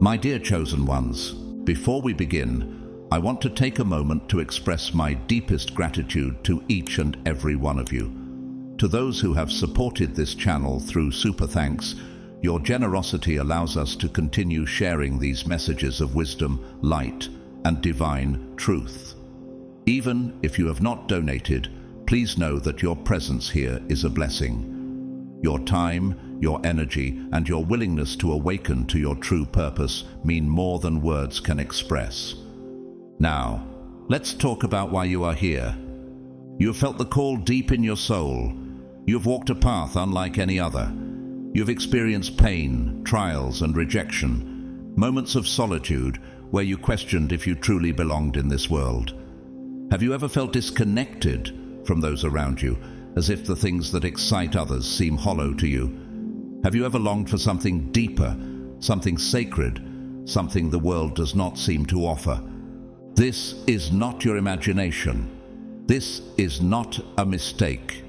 My dear chosen ones, before we begin, I want to take a moment to express my deepest gratitude to each and every one of you. To those who have supported this channel through Super Thanks, your generosity allows us to continue sharing these messages of wisdom, light, and divine truth. Even if you have not donated, please know that your presence here is a blessing. Your time, your energy, and your willingness to awaken to your true purpose mean more than words can express. Now, let's talk about why you are here. You have felt the call deep in your soul. You have walked a path unlike any other. You have experienced pain, trials, and rejection, moments of solitude where you questioned if you truly belonged in this world. Have you ever felt disconnected from those around you, as if the things that excite others seem hollow to you? Have you ever longed for something deeper, something sacred, something the world does not seem to offer? This is not your imagination. This is not a mistake.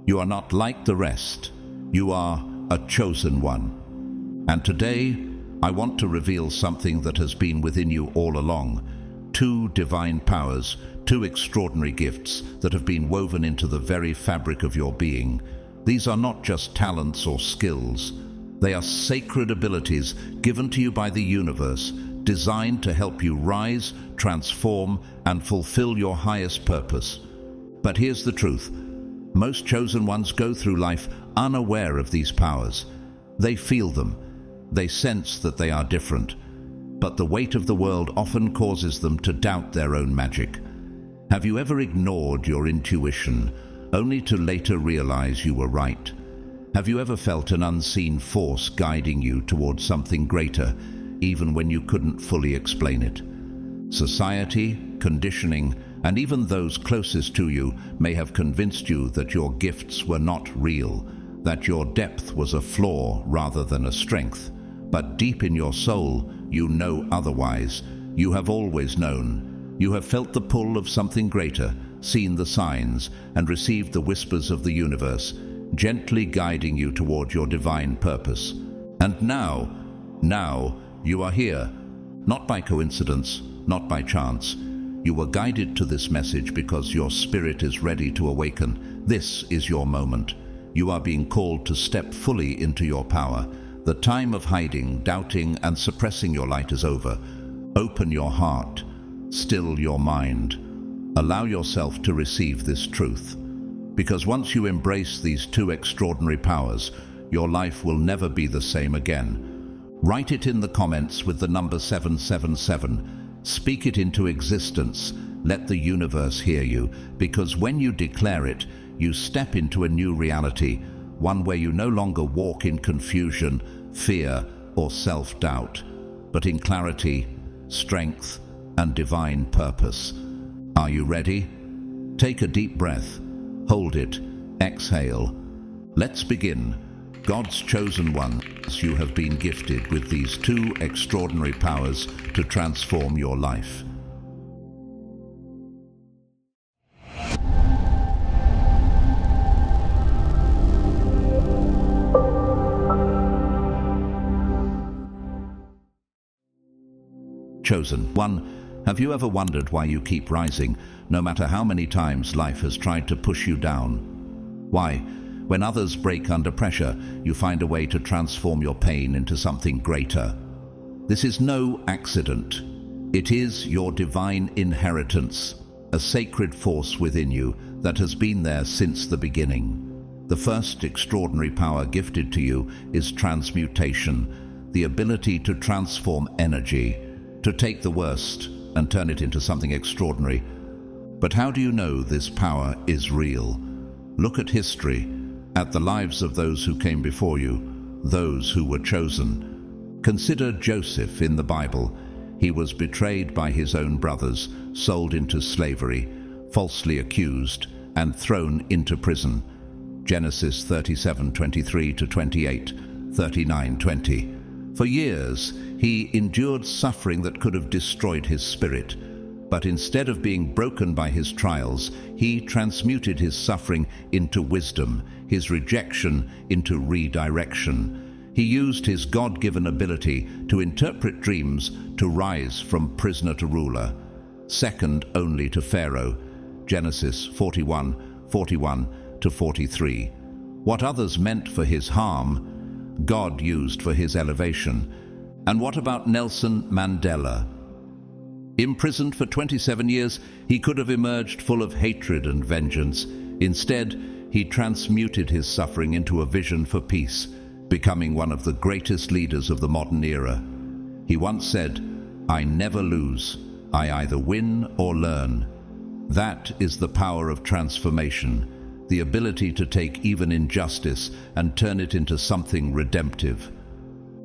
You are not like the rest. You are a chosen one. And today, I want to reveal something that has been within you all along. Two divine powers, two extraordinary gifts that have been woven into the very fabric of your being. These are not just talents or skills. They are sacred abilities given to you by the universe, designed to help you rise, transform, and fulfill your highest purpose. But here's the truth. Most chosen ones go through life unaware of these powers. They feel them. They sense that they are different. But the weight of the world often causes them to doubt their own magic. Have you ever ignored your intuition, only to later realize you were right? Have you ever felt an unseen force guiding you towards something greater, even when you couldn't fully explain it? Society, conditioning, and even those closest to you may have convinced you that your gifts were not real, that your depth was a flaw rather than a strength. But deep in your soul, you know otherwise. You have always known. You have felt the pull of something greater, seen the signs, and received the whispers of the universe, gently guiding you toward your divine purpose. And now, you are here, not by coincidence, not by chance. You were guided to this message because your spirit is ready to awaken. This is your moment. You are being called to step fully into your power. The time of hiding, doubting, and suppressing your light is over. Open your heart. Still your mind. Allow yourself to receive this truth. Because once you embrace these two extraordinary powers, your life will never be the same again. Write it in the comments with the number 777. Speak it into existence. Let the universe hear you, because when you declare it, you step into a new reality, one where you no longer walk in confusion, fear, or self-doubt, but in clarity, strength, and divine purpose. Are you ready? Take a deep breath. Hold it. Exhale. Let's begin. God's chosen ones, you have been gifted with these two extraordinary powers to transform your life. Chosen one, have you ever wondered why you keep rising, no matter how many times life has tried to push you down? Why, when others break under pressure, you find a way to transform your pain into something greater? This is no accident. It is your divine inheritance, a sacred force within you that has been there since the beginning. The first extraordinary power gifted to you is transmutation, the ability to transform energy, to take the worst and turn it into something extraordinary. But how do you know this power is real? Look at history, at the lives of those who came before you, those who were chosen. Consider Joseph in the Bible. He was betrayed by his own brothers, sold into slavery, falsely accused, and thrown into prison. Genesis 37:23-28, 39:20. For years, he endured suffering that could have destroyed his spirit. But instead of being broken by his trials, he transmuted his suffering into wisdom, his rejection into redirection. He used his God-given ability to interpret dreams to rise from prisoner to ruler, second only to Pharaoh. Genesis 41:41 to 43. What others meant for his harm, God used for his elevation. And what about Nelson Mandela? Imprisoned for 27 years, he could have emerged full of hatred and vengeance. Instead, he transmuted his suffering into a vision for peace, becoming one of the greatest leaders of the modern era. He once said, "I never lose. I either win or learn." That is the power of transformation, the ability to take even injustice and turn it into something redemptive.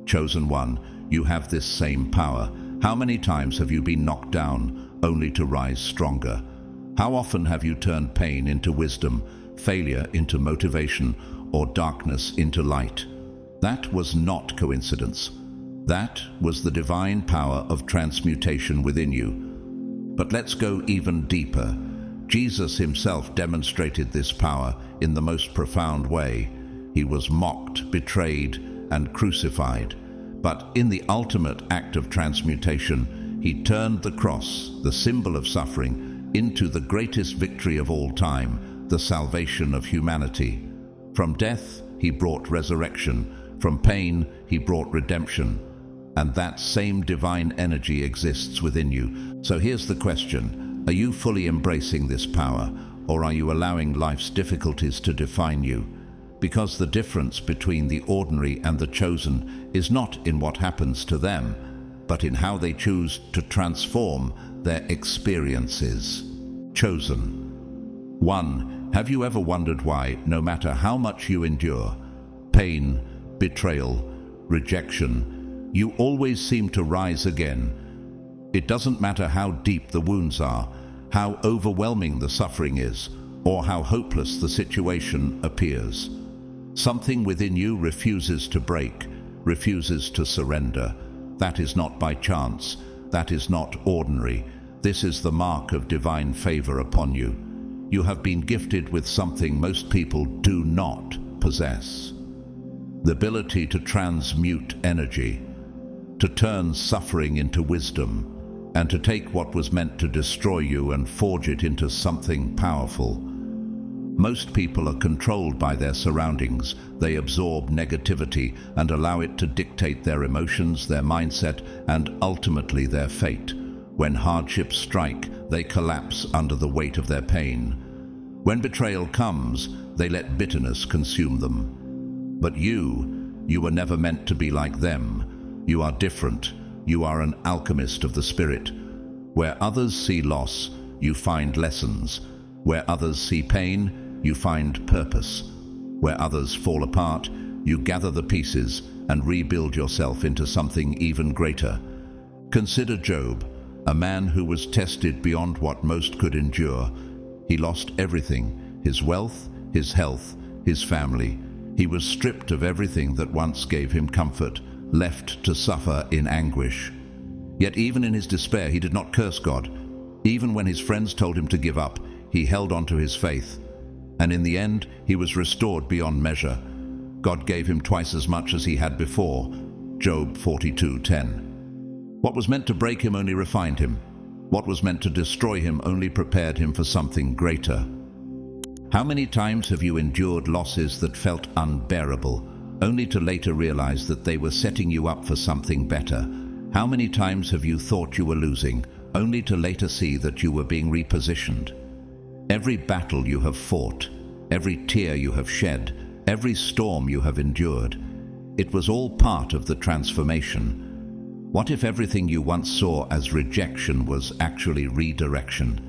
Chosen one, you have this same power. How many times have you been knocked down only to rise stronger? How often have you turned pain into wisdom, failure into motivation, or darkness into light? That was not coincidence. That was the divine power of transmutation within you. But let's go even deeper. Jesus himself demonstrated this power in the most profound way. He was mocked, betrayed, and crucified. But in the ultimate act of transmutation, he turned the cross, the symbol of suffering, into the greatest victory of all time, the salvation of humanity. From death, he brought resurrection. From pain, he brought redemption. And that same divine energy exists within you. So here's the question. Are you fully embracing this power, or are you allowing life's difficulties to define you? Because the difference between the ordinary and the chosen is not in what happens to them, but in how they choose to transform their experiences. Chosen. 1. Have you ever wondered why, no matter how much you endure, pain, betrayal, rejection, you always seem to rise again? It doesn't matter how deep the wounds are, how overwhelming the suffering is, or how hopeless the situation appears. Something within you refuses to break, refuses to surrender. That is not by chance. That is not ordinary. This is the mark of divine favor upon you. You have been gifted with something most people do not possess. The ability to transmute energy, to turn suffering into wisdom, and to take what was meant to destroy you and forge it into something powerful. Most people are controlled by their surroundings. They absorb negativity and allow it to dictate their emotions, their mindset, and ultimately their fate. When hardships strike, they collapse under the weight of their pain. When betrayal comes, they let bitterness consume them. But you were never meant to be like them. You are different. You are an alchemist of the spirit. Where others see loss, you find lessons. Where others see pain, you find purpose. Where others fall apart, you gather the pieces and rebuild yourself into something even greater. Consider Job, a man who was tested beyond what most could endure. He lost everything, his wealth, his health, his family. He was stripped of everything that once gave him comfort, left to suffer in anguish. Yet even in his despair, he did not curse God. Even when his friends told him to give up, he held on to his faith. And in the end, he was restored beyond measure. God gave him twice as much as he had before. Job 42:10. What was meant to break him only refined him. What was meant to destroy him only prepared him for something greater. How many times have you endured losses that felt unbearable, only to later realize that they were setting you up for something better? How many times have you thought you were losing, only to later see that you were being repositioned? Every battle you have fought, every tear you have shed, every storm you have endured, it was all part of the transformation. What if everything you once saw as rejection was actually redirection?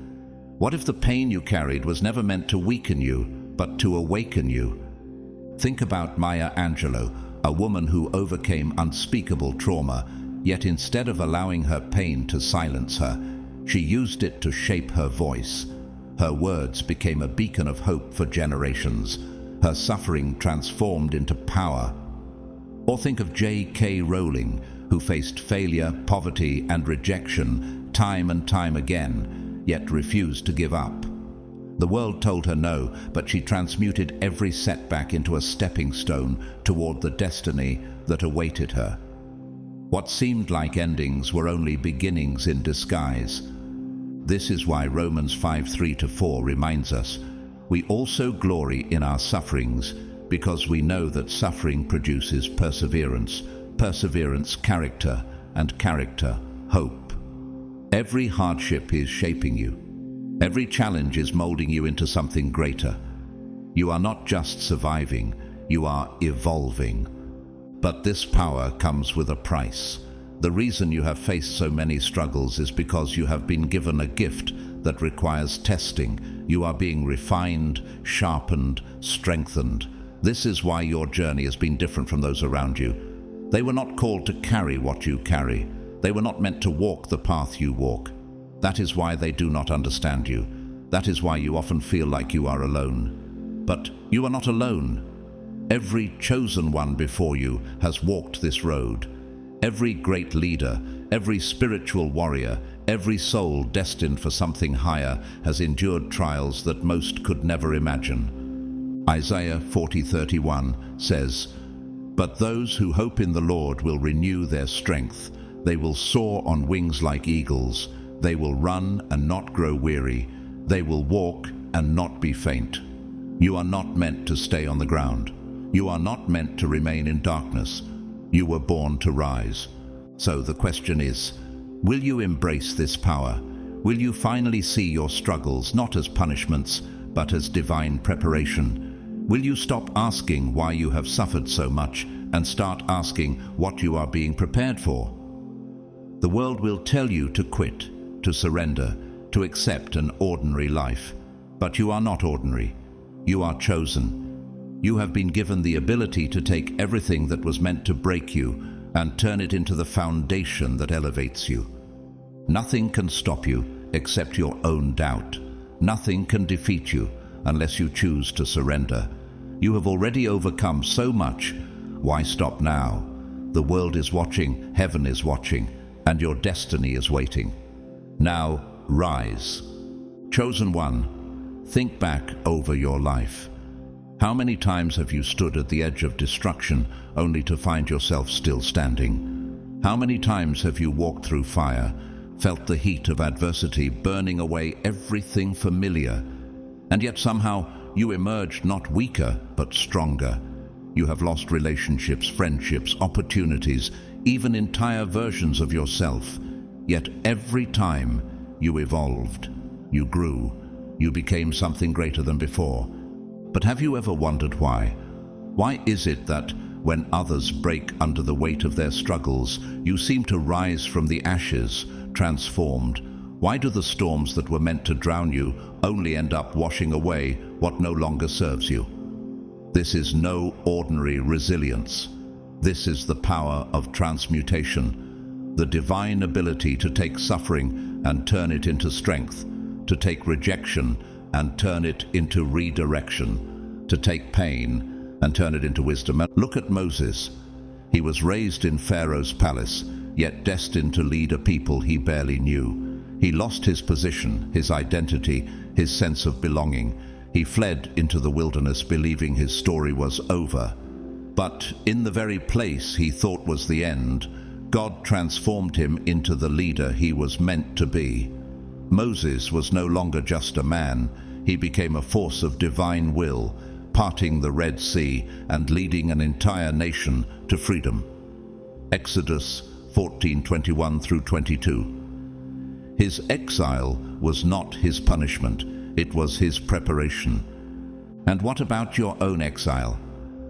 What if the pain you carried was never meant to weaken you, but to awaken you? Think about Maya Angelou, a woman who overcame unspeakable trauma, yet instead of allowing her pain to silence her, she used it to shape her voice. Her words became a beacon of hope for generations. Her suffering transformed into power. Or think of J.K. Rowling, who faced failure, poverty, and rejection time and time again, yet refused to give up. The world told her no, but she transmuted every setback into a stepping stone toward the destiny that awaited her. What seemed like endings were only beginnings in disguise. This is why Romans 5:3-4 reminds us, "We also glory in our sufferings, because we know that suffering produces perseverance, perseverance character, and character hope." Every hardship is shaping you. Every challenge is molding you into something greater. You are not just surviving, you are evolving. But this power comes with a price. The reason you have faced so many struggles is because you have been given a gift that requires testing. You are being refined, sharpened, strengthened. This is why your journey has been different from those around you. They were not called to carry what you carry. They were not meant to walk the path you walk. That is why they do not understand you. That is why you often feel like you are alone. But you are not alone. Every chosen one before you has walked this road. Every great leader, every spiritual warrior, every soul destined for something higher has endured trials that most could never imagine. Isaiah 40:31 says, "But those who hope in the Lord will renew their strength. They will soar on wings like eagles. They will run and not grow weary. They will walk and not be faint." You are not meant to stay on the ground. You are not meant to remain in darkness. You were born to rise. So the question is, will you embrace this power? Will you finally see your struggles not as punishments, but as divine preparation? Will you stop asking why you have suffered so much and start asking what you are being prepared for? The world will tell you to quit, to surrender, to accept an ordinary life. But you are not ordinary. You are chosen. You have been given the ability to take everything that was meant to break you and turn it into the foundation that elevates you. Nothing can stop you except your own doubt. Nothing can defeat you unless you choose to surrender. You have already overcome so much. Why stop now? The world is watching, heaven is watching, and your destiny is waiting. Now, rise. Chosen one, think back over your life. How many times have you stood at the edge of destruction only to find yourself still standing? How many times have you walked through fire, felt the heat of adversity burning away everything familiar, and yet somehow you emerged not weaker but stronger? You have lost relationships, friendships, opportunities, even entire versions of yourself. Yet every time you evolved, you grew, you became something greater than before. But have you ever wondered why? Why is it that when others break under the weight of their struggles, you seem to rise from the ashes, transformed? Why do the storms that were meant to drown you only end up washing away what no longer serves you? This is no ordinary resilience. This is the power of transmutation, the divine ability to take suffering and turn it into strength, to take rejection and turn it into redirection, to take pain and turn it into wisdom. Look at Moses. He was raised in Pharaoh's palace, yet destined to lead a people he barely knew. He lost his position, his identity, his sense of belonging. He fled into the wilderness believing his story was over. But in the very place he thought was the end, God transformed him into the leader he was meant to be. Moses was no longer just a man. He became a force of divine will, parting the Red Sea and leading an entire nation to freedom. Exodus 14:21-22. His exile was not his punishment, it was his preparation. And what about your own exile?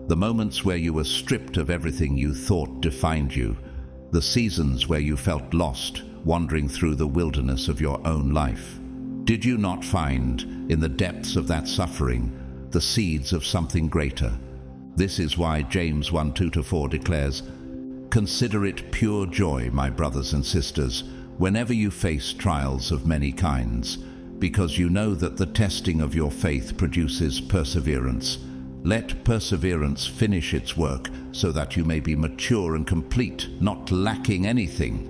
The moments where you were stripped of everything you thought defined you, the seasons where you felt lost, wandering through the wilderness of your own life. Did you not find, in the depths of that suffering, the seeds of something greater? This is why James 1:2-4 declares, "Consider it pure joy, my brothers and sisters, whenever you face trials of many kinds, because you know that the testing of your faith produces perseverance. Let perseverance finish its work, so that you may be mature and complete, not lacking anything."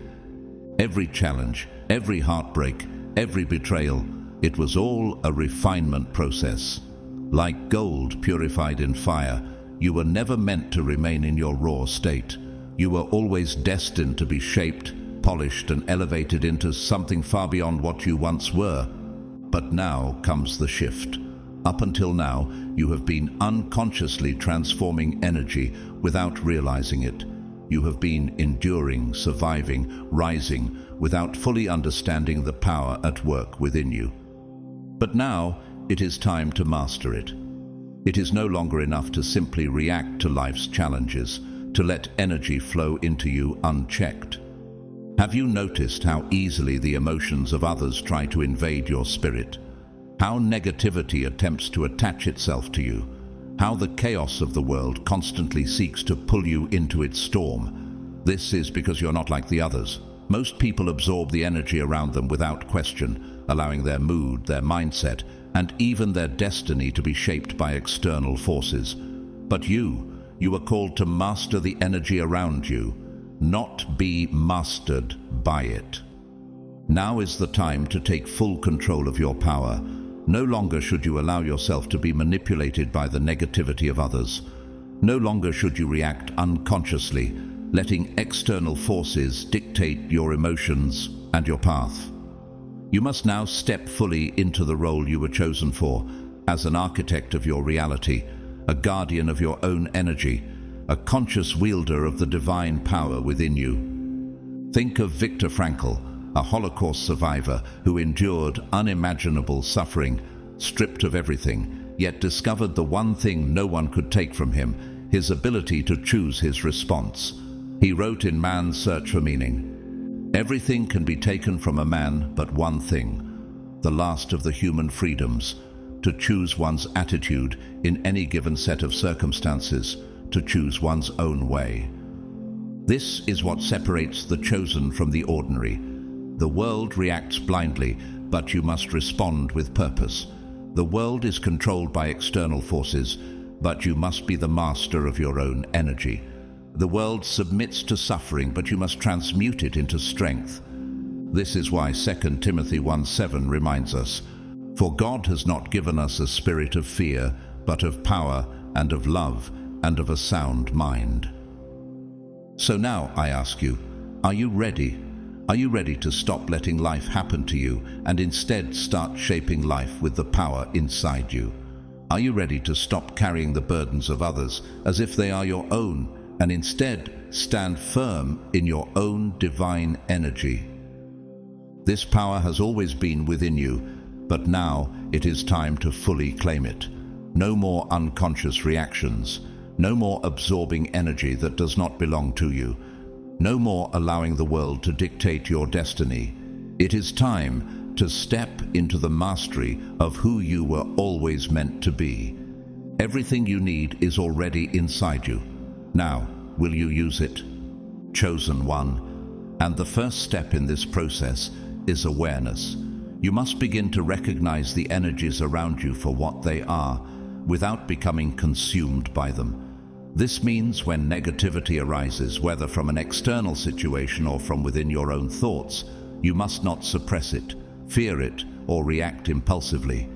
Every challenge, every heartbreak, every betrayal It was all a refinement process. Like gold purified in fire, you were never meant to remain in your raw state. You were always destined to be shaped, polished, and elevated into something far beyond what you once were. But now comes the shift. Up until now, you have been unconsciously transforming energy without realizing it. You have been enduring, surviving, rising, without fully understanding the power at work within you. But now, it is time to master it. It is no longer enough to simply react to life's challenges, to let energy flow into you unchecked. Have you noticed how easily the emotions of others try to invade your spirit? How negativity attempts to attach itself to you? How the chaos of the world constantly seeks to pull you into its storm? This is because you're not like the others. Most people absorb the energy around them without question, allowing their mood, their mindset, and even their destiny to be shaped by external forces. But you are called to master the energy around you, not be mastered by it. Now is the time to take full control of your power. No longer should you allow yourself to be manipulated by the negativity of others. No longer should you react unconsciously, letting external forces dictate your emotions and your path. You must now step fully into the role you were chosen for, as an architect of your reality, a guardian of your own energy, a conscious wielder of the divine power within you. Think of Viktor Frankl, a Holocaust survivor who endured unimaginable suffering, stripped of everything, yet discovered the one thing no one could take from him, his ability to choose his response. He wrote in Man's Search for Meaning, "Everything can be taken from a man but one thing, the last of the human freedoms, to choose one's attitude in any given set of circumstances, to choose one's own way." This is what separates the chosen from the ordinary. The world reacts blindly, but you must respond with purpose. The world is controlled by external forces, but you must be the master of your own energy. The world submits to suffering, but you must transmute it into strength. This is why 2 Timothy 1:7 reminds us, "For God has not given us a spirit of fear, but of power and of love and of a sound mind." So now I ask you, are you ready? Are you ready to stop letting life happen to you and instead start shaping life with the power inside you? Are you ready to stop carrying the burdens of others as if they are your own and instead stand firm in your own divine energy? This power has always been within you, but now it is time to fully claim it. No more unconscious reactions. No more absorbing energy that does not belong to you. No more allowing the world to dictate your destiny. It is time to step into the mastery of who you were always meant to be. Everything you need is already inside you. Now, will you use it? Chosen one. And the first step in this process is awareness. You must begin to recognize the energies around you for what they are, without becoming consumed by them. This means when negativity arises, whether from an external situation or from within your own thoughts, you must not suppress it, fear it, or react impulsively.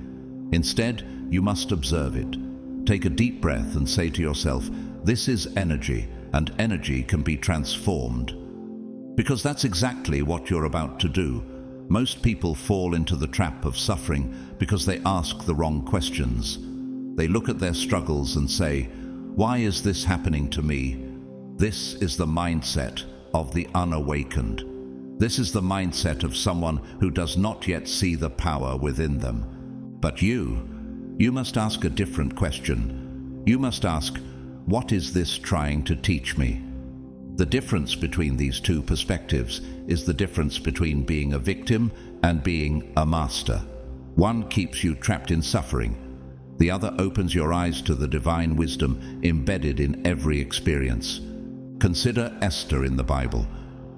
Instead, you must observe it. Take a deep breath and say to yourself, "This is energy, and energy can be transformed." Because that's exactly what you're about to do. Most people fall into the trap of suffering because they ask the wrong questions. They look at their struggles and say, "Why is this happening to me?" This is the mindset of the unawakened. This is the mindset of someone who does not yet see the power within them. But you must ask a different question. You must ask, what is this trying to teach me? The difference between these two perspectives is the difference between being a victim and being a master. One keeps you trapped in suffering. The other opens your eyes to the divine wisdom embedded in every experience. Consider Esther in the Bible.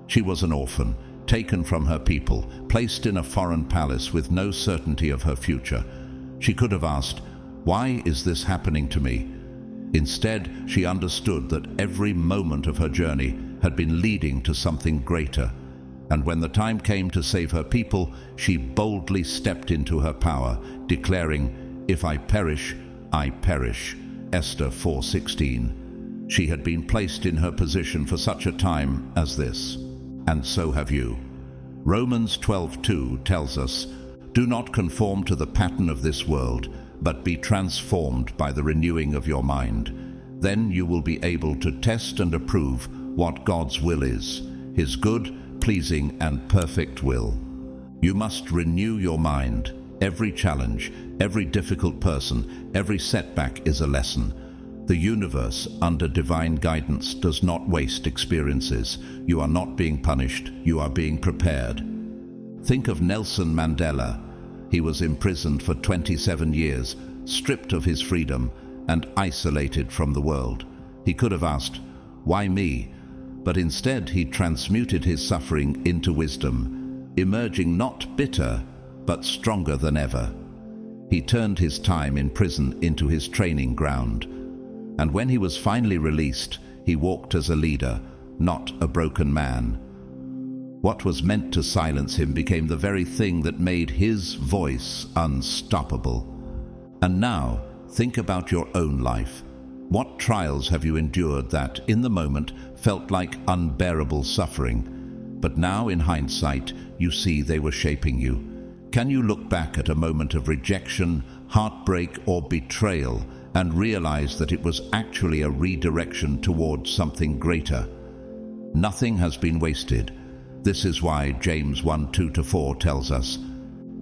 She was an orphan, taken from her people, placed in a foreign palace with no certainty of her future. She could have asked, "Why is this happening to me?" Instead, she understood that every moment of her journey had been leading to something greater. And when the time came to save her people, she boldly stepped into her power, declaring, "If I perish, I perish." Esther 4:16. She had been placed in her position for such a time as this. And so have you. Romans 12:2 tells us, "Do not conform to the pattern of this world, but be transformed by the renewing of your mind. Then you will be able to test and approve what God's will is, His good, pleasing, and perfect will." You must renew your mind. Every challenge, every difficult person, every setback is a lesson. The universe, under divine guidance, does not waste experiences. You are not being punished, you are being prepared. Think of Nelson Mandela. He was imprisoned for 27 years, stripped of his freedom, and isolated from the world. He could have asked, "Why me?" But instead he transmuted his suffering into wisdom, emerging not bitter, but stronger than ever. He turned his time in prison into his training ground. And when he was finally released, he walked as a leader, not a broken man. What was meant to silence him became the very thing that made his voice unstoppable. And now, think about your own life. What trials have you endured that, in the moment, felt like unbearable suffering, but now, in hindsight, you see they were shaping you? Can you look back at a moment of rejection, heartbreak, or betrayal and realize that it was actually a redirection towards something greater? Nothing has been wasted. This is why James 1:2-4 tells us,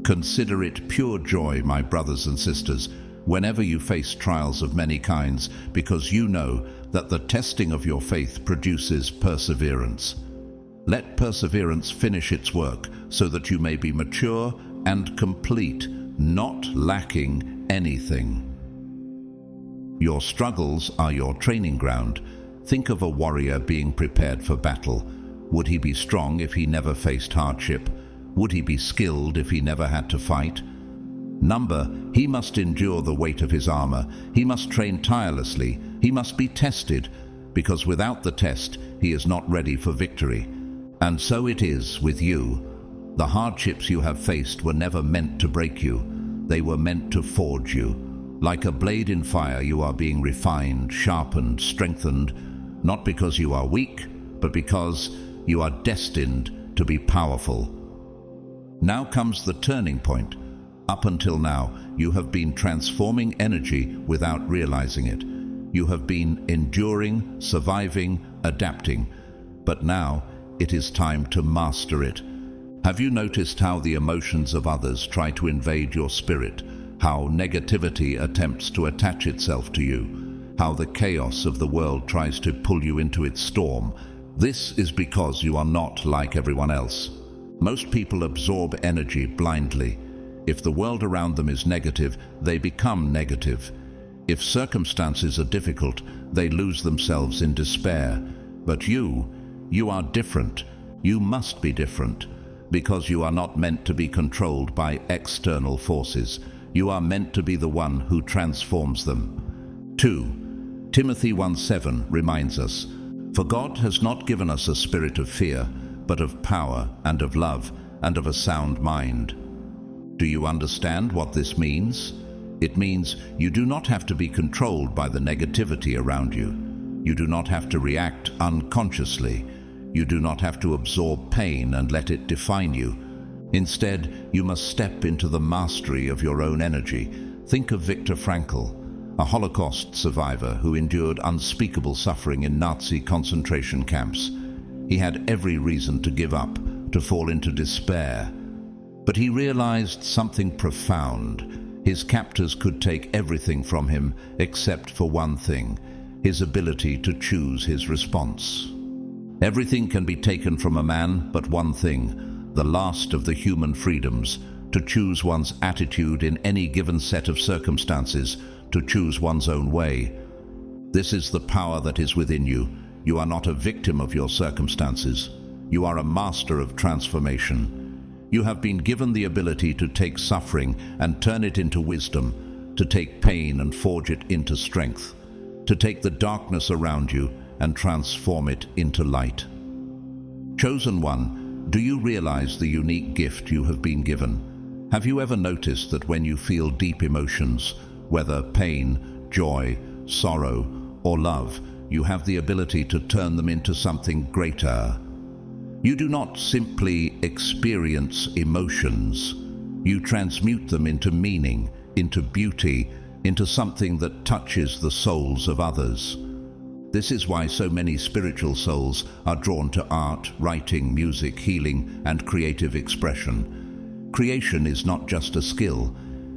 "Consider it pure joy, my brothers and sisters, whenever you face trials of many kinds, because you know that the testing of your faith produces perseverance. Let perseverance finish its work, so that you may be mature and complete, not lacking anything." Your struggles are your training ground. Think of a warrior being prepared for battle. Would he be strong if he never faced hardship? Would he be skilled if he never had to fight? He must endure the weight of his armor. He must train tirelessly. He must be tested, because without the test, he is not ready for victory. And so it is with you. The hardships you have faced were never meant to break you. They were meant to forge you. Like a blade in fire, you are being refined, sharpened, strengthened, not because you are weak, but because you are destined to be powerful. Now comes the turning point. Up until now, you have been transforming energy without realizing it. You have been enduring, surviving, adapting. But now, it is time to master it. Have you noticed how the emotions of others try to invade your spirit? How negativity attempts to attach itself to you? How the chaos of the world tries to pull you into its storm? This is because you are not like everyone else. Most people absorb energy blindly. If the world around them is negative, they become negative. If circumstances are difficult, they lose themselves in despair. But you are different. You must be different, because you are not meant to be controlled by external forces. You are meant to be the one who transforms them. 2 Timothy 1:7 reminds us, "For God has not given us a spirit of fear, but of power and of love and of a sound mind." Do you understand what this means? It means you do not have to be controlled by the negativity around you. You do not have to react unconsciously. You do not have to absorb pain and let it define you. Instead, you must step into the mastery of your own energy. Think of Viktor Frankl, a Holocaust survivor who endured unspeakable suffering in Nazi concentration camps. He had every reason to give up, to fall into despair. But he realized something profound. His captors could take everything from him except for one thing: his ability to choose his response. Everything can be taken from a man but one thing, the last of the human freedoms: to choose one's attitude in any given set of circumstances, to choose one's own way. This is the power that is within you. You are not a victim of your circumstances. You are a master of transformation. You have been given the ability to take suffering and turn it into wisdom, to take pain and forge it into strength, to take the darkness around you and transform it into light. Chosen one, Do you realize the unique gift you have been given? Have you ever noticed that when you feel deep emotions, whether pain, joy, sorrow, or love, you have the ability to turn them into something greater? You do not simply experience emotions. You transmute them into meaning, into beauty, into something that touches the souls of others. This is why so many spiritual souls are drawn to art, writing, music, healing, and creative expression. Creation is not just a skill,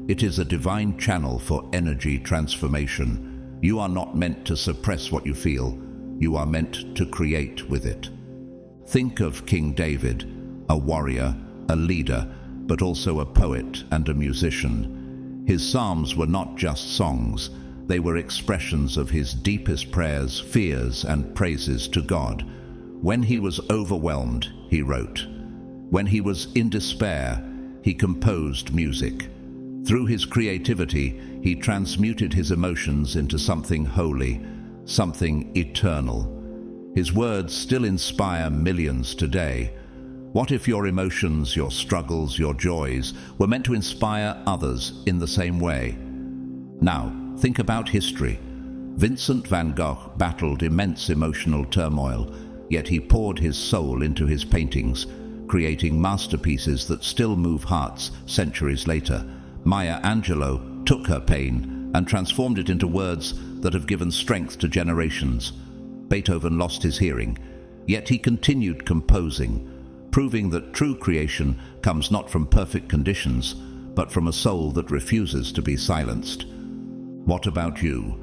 it is a divine channel for energy transformation. You are not meant to suppress what you feel, you are meant to create with it. Think of King David, a warrior, a leader, but also a poet and a musician. His psalms were not just songs, they were expressions of his deepest prayers, fears, and praises to God. When he was overwhelmed, he wrote. When he was in despair, he composed music. Through his creativity, he transmuted his emotions into something holy, something eternal. His words still inspire millions today. What if your emotions, your struggles, your joys were meant to inspire others in the same way? Now, think about history. Vincent van Gogh battled immense emotional turmoil, yet he poured his soul into his paintings, creating masterpieces that still move hearts centuries later. Maya Angelou took her pain and transformed it into words that have given strength to generations. Beethoven lost his hearing, yet he continued composing, proving that true creation comes not from perfect conditions, but from a soul that refuses to be silenced. What about you?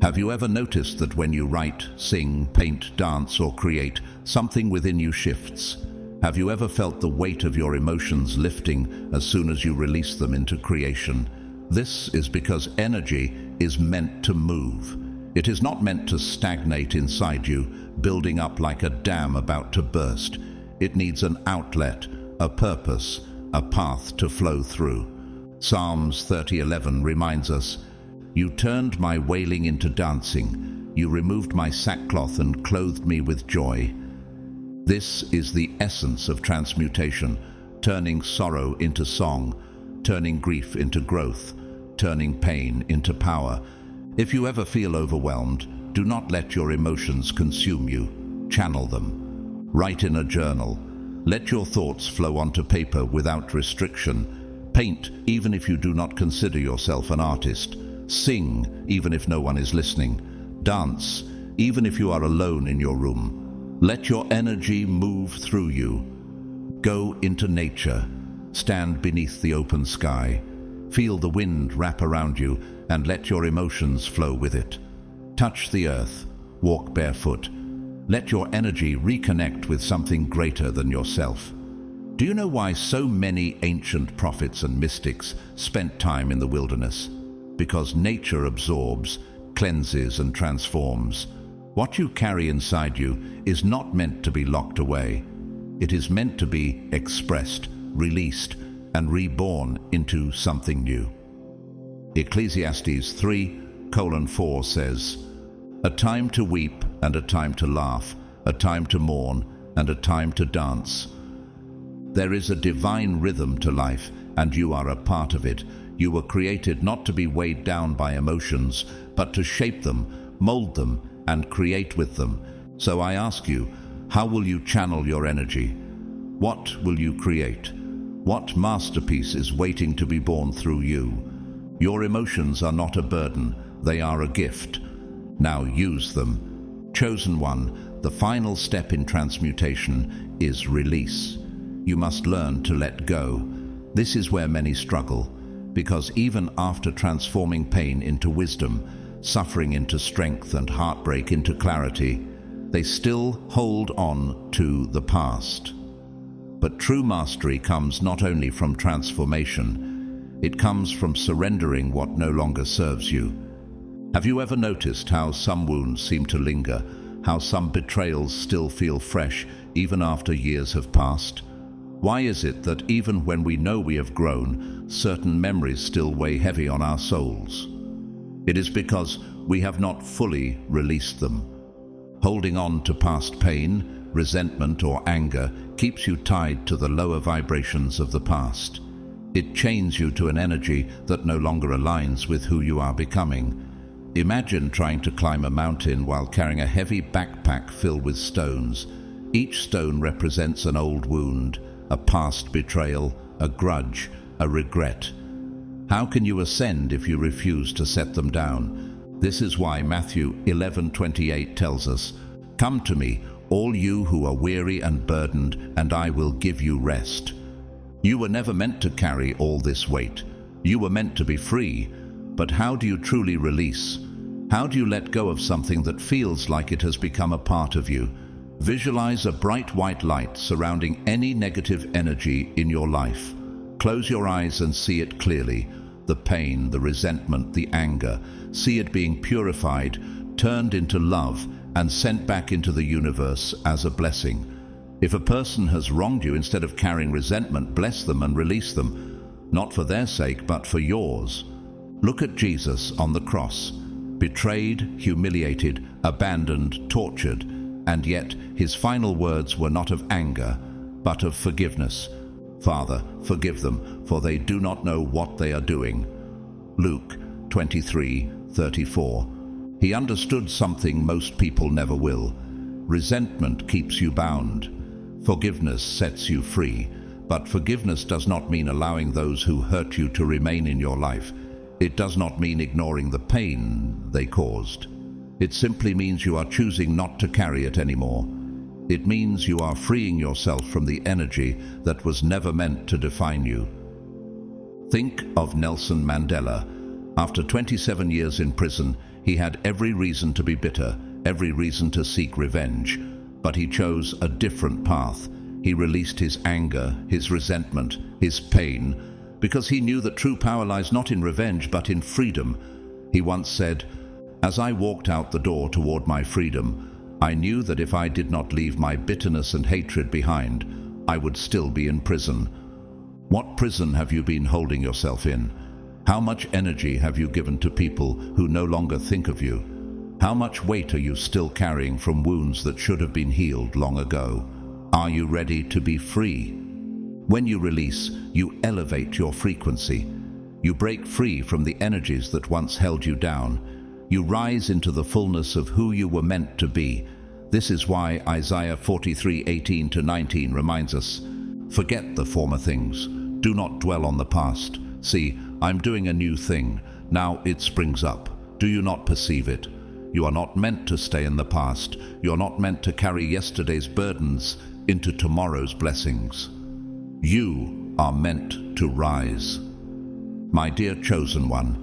Have you ever noticed that when you write, sing, paint, dance, or create, something within you shifts? Have you ever felt the weight of your emotions lifting as soon as you release them into creation? This is because energy is meant to move. It is not meant to stagnate inside you, building up like a dam about to burst. It needs an outlet, a purpose, a path to flow through. Psalms 30:11 reminds us, "You turned my wailing into dancing. You removed my sackcloth and clothed me with joy." This is the essence of transmutation, turning sorrow into song, turning grief into growth, turning pain into power. If you ever feel overwhelmed, do not let your emotions consume you. Channel them. Write in a journal. Let your thoughts flow onto paper without restriction. Paint even if you do not consider yourself an artist. Sing even if no one is listening. Dance even if you are alone in your room. Let your energy move through you. Go into nature. Stand beneath the open sky. Feel the wind wrap around you and let your emotions flow with it. Touch the earth. Walk barefoot. Let your energy reconnect with something greater than yourself. Do you know why so many ancient prophets and mystics spent time in the wilderness? Because nature absorbs, cleanses, and transforms. What you carry inside you is not meant to be locked away. It is meant to be expressed, released, and reborn into something new. Ecclesiastes 3:4 says, "A time to weep and a time to laugh, a time to mourn and a time to dance." There is a divine rhythm to life, and you are a part of it. You were created not to be weighed down by emotions, but to shape them, mold them, and create with them. So I ask you, how will you channel your energy? What will you create? What masterpiece is waiting to be born through you? Your emotions are not a burden, they are a gift. Now use them. Chosen one, the final step in transmutation is release. You must learn to let go. This is where many struggle, because even after transforming pain into wisdom, suffering into strength, and heartbreak into clarity, they still hold on to the past. But true mastery comes not only from transformation, it comes from surrendering what no longer serves you. Have you ever noticed how some wounds seem to linger, how some betrayals still feel fresh even after years have passed? Why is it that even when we know we have grown, certain memories still weigh heavy on our souls? It is because we have not fully released them. Holding on to past pain, resentment, or anger keeps you tied to the lower vibrations of the past. It chains you to an energy that no longer aligns with who you are becoming. Imagine trying to climb a mountain while carrying a heavy backpack filled with stones. Each stone represents an old wound, a past betrayal, a grudge, a regret. How can you ascend if you refuse to set them down? This is why Matthew 11:28 tells us, "Come to me, all you who are weary and burdened, and I will give you rest." You were never meant to carry all this weight. You were meant to be free. But how do you truly release? How do you let go of something that feels like it has become a part of you? Visualize a bright white light surrounding any negative energy in your life. Close your eyes and see it clearly. The pain, the resentment, the anger. See it being purified, turned into love, and sent back into the universe as a blessing. If a person has wronged you, instead of carrying resentment, bless them and release them, not for their sake, but for yours. Look at Jesus on the cross, betrayed, humiliated, abandoned, tortured, and yet his final words were not of anger, but of forgiveness. "Father, forgive them, for they do not know what they are doing." Luke 23:34. He understood something most people never will. Resentment keeps you bound. Forgiveness sets you free. But forgiveness does not mean allowing those who hurt you to remain in your life. It does not mean ignoring the pain they caused. It simply means you are choosing not to carry it anymore. It means you are freeing yourself from the energy that was never meant to define you. Think of Nelson Mandela. After 27 years in prison, he had every reason to be bitter, every reason to seek revenge. But he chose a different path. He released his anger, his resentment, his pain, because he knew that true power lies not in revenge, but in freedom. He once said, "As I walked out the door toward my freedom, I knew that if I did not leave my bitterness and hatred behind, I would still be in prison." What prison have you been holding yourself in? How much energy have you given to people who no longer think of you? How much weight are you still carrying from wounds that should have been healed long ago? Are you ready to be free? When you release, you elevate your frequency. You break free from the energies that once held you down. You rise into the fullness of who you were meant to be. This is why Isaiah 43:18-19 reminds us, "Forget the former things. Do not dwell on the past. See, I'm doing a new thing. Now it springs up. Do you not perceive it?" You are not meant to stay in the past. You are not meant to carry yesterday's burdens into tomorrow's blessings. You are meant to rise. My dear chosen one,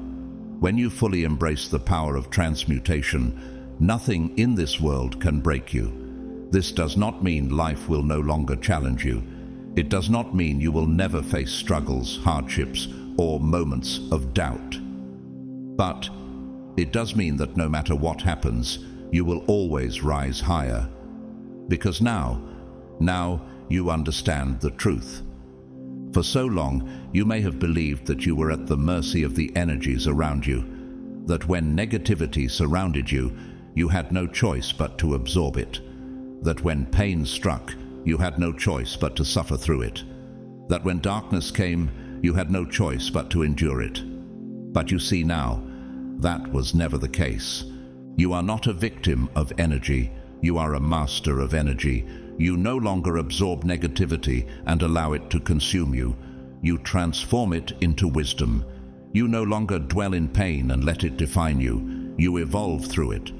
when you fully embrace the power of transmutation, nothing in this world can break you. This does not mean life will no longer challenge you. It does not mean you will never face struggles, hardships, or moments of doubt. But it does mean that no matter what happens, you will always rise higher. Because now you understand the truth. For so long, you may have believed that you were at the mercy of the energies around you, that when negativity surrounded you, you had no choice but to absorb it, that when pain struck, you had no choice but to suffer through it, that when darkness came, you had no choice but to endure it. But you see now, that was never the case. You are not a victim of energy, you are a master of energy. You no longer absorb negativity and allow it to consume you. You transform it into wisdom. You no longer dwell in pain and let it define you. You evolve through it.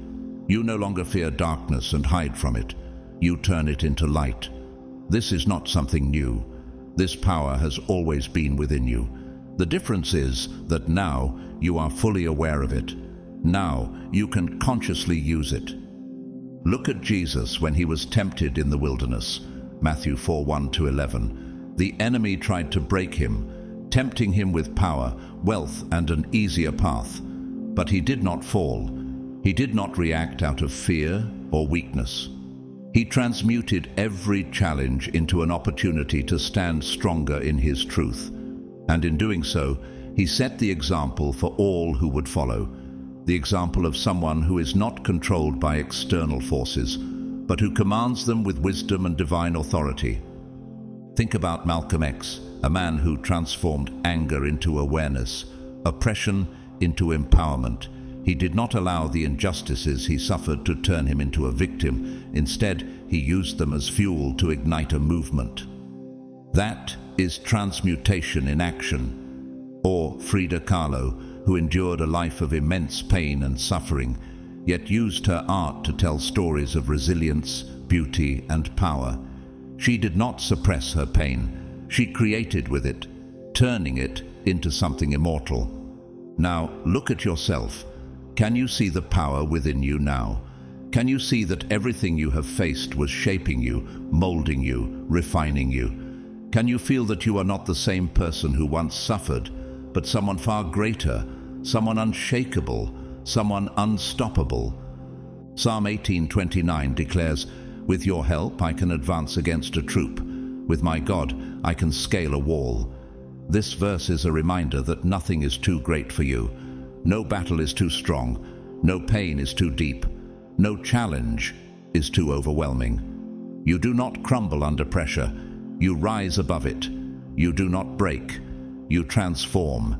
You no longer fear darkness and hide from it. You turn it into light. This is not something new. This power has always been within you. The difference is that now you are fully aware of it. Now you can consciously use it. Look at Jesus when he was tempted in the wilderness. Matthew 4:1-11. The enemy tried to break him, tempting him with power, wealth, and an easier path. But he did not fall. He did not react out of fear or weakness. He transmuted every challenge into an opportunity to stand stronger in his truth. And in doing so, he set the example for all who would follow. The example of someone who is not controlled by external forces, but who commands them with wisdom and divine authority. Think about Malcolm X, a man who transformed anger into awareness, oppression into empowerment. He did not allow the injustices he suffered to turn him into a victim. Instead, he used them as fuel to ignite a movement. That is transmutation in action. Or Frida Kahlo, who endured a life of immense pain and suffering, yet used her art to tell stories of resilience, beauty, and power. She did not suppress her pain. She created with it, turning it into something immortal. Now, look at yourself. Can you see the power within you now? Can you see that everything you have faced was shaping you, molding you, refining you? Can you feel that you are not the same person who once suffered, but someone far greater, someone unshakable, someone unstoppable? Psalm 18:29 declares, "With your help I can advance against a troop. With my God I can scale a wall." This verse is a reminder that nothing is too great for you. No battle is too strong. No pain is too deep. No challenge is too overwhelming. You do not crumble under pressure. You rise above it. You do not break. You transform.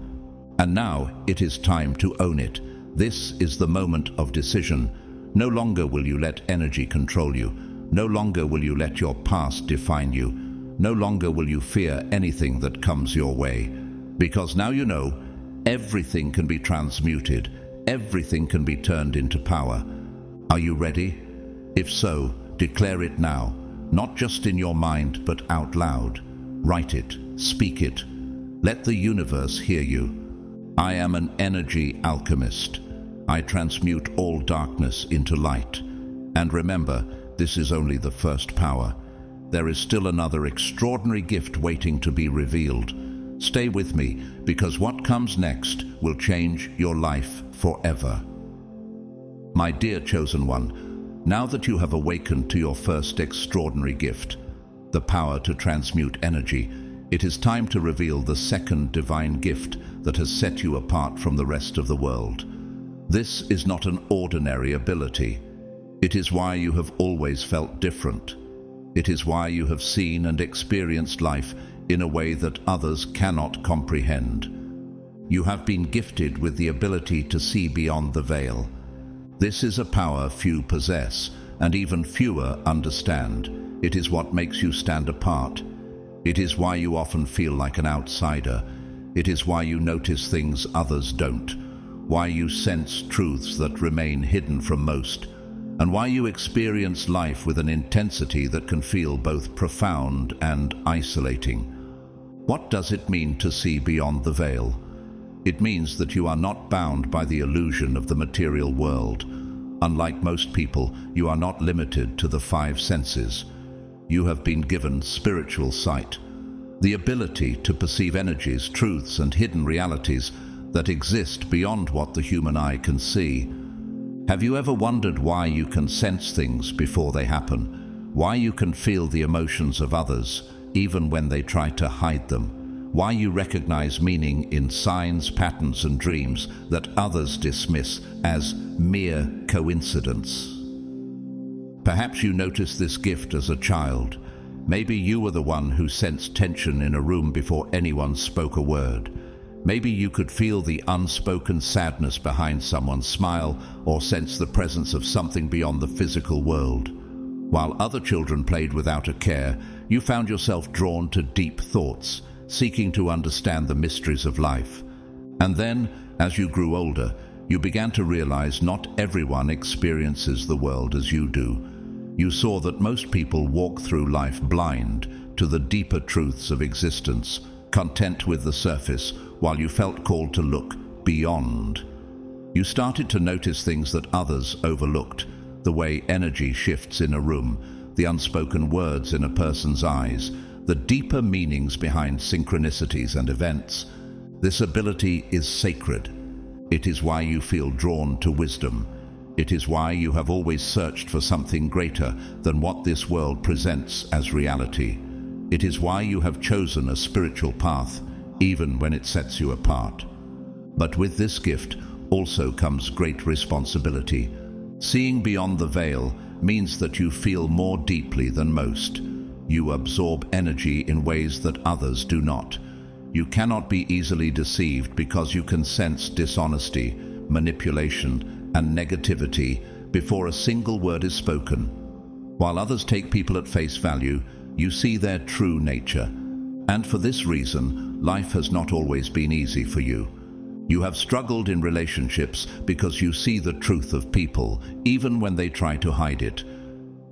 And now it is time to own it. This is the moment of decision. No longer will you let energy control you. No longer will you let your past define you. No longer will you fear anything that comes your way. Because now you know, everything can be transmuted. Everything can be turned into power. Are you ready? If so, declare it now. Not just in your mind, but out loud. Write it. Speak it. Let the universe hear you. I am an energy alchemist. I transmute all darkness into light. And remember, this is only the first power. There is still another extraordinary gift waiting to be revealed. Stay with me, because what comes next will change your life forever. My dear chosen one, now that you have awakened to your first extraordinary gift, the power to transmute energy, it is time to reveal the second divine gift that has set you apart from the rest of the world. This is not an ordinary ability. It is why you have always felt different. It is why you have seen and experienced life in a way that others cannot comprehend. You have been gifted with the ability to see beyond the veil. This is a power few possess, and even fewer understand. It is what makes you stand apart. It is why you often feel like an outsider. It is why you notice things others don't, why you sense truths that remain hidden from most, and why you experience life with an intensity that can feel both profound and isolating. What does it mean to see beyond the veil? It means that you are not bound by the illusion of the material world. Unlike most people, you are not limited to the five senses. You have been given spiritual sight, the ability to perceive energies, truths, and hidden realities that exist beyond what the human eye can see. Have you ever wondered why you can sense things before they happen? Why you can feel the emotions of others, even when they try to hide them? Why you recognize meaning in signs, patterns, and dreams that others dismiss as mere coincidence? Perhaps you noticed this gift as a child. Maybe you were the one who sensed tension in a room before anyone spoke a word. Maybe you could feel the unspoken sadness behind someone's smile, or sense the presence of something beyond the physical world. While other children played without a care, you found yourself drawn to deep thoughts, seeking to understand the mysteries of life. And then, as you grew older, you began to realize not everyone experiences the world as you do. You saw that most people walk through life blind to the deeper truths of existence, content with the surface, while you felt called to look beyond. You started to notice things that others overlooked, the way energy shifts in a room, the unspoken words in a person's eyes, the deeper meanings behind synchronicities and events. This ability is sacred. It is why you feel drawn to wisdom. It is why you have always searched for something greater than what this world presents as reality. It is why you have chosen a spiritual path, even when it sets you apart. But with this gift also comes great responsibility. Seeing beyond the veil means that you feel more deeply than most. You absorb energy in ways that others do not. You cannot be easily deceived because you can sense dishonesty, manipulation, and negativity before a single word is spoken. While others take people at face value, you see their true nature. And for this reason, life has not always been easy for you. You have struggled in relationships because you see the truth of people, even when they try to hide it.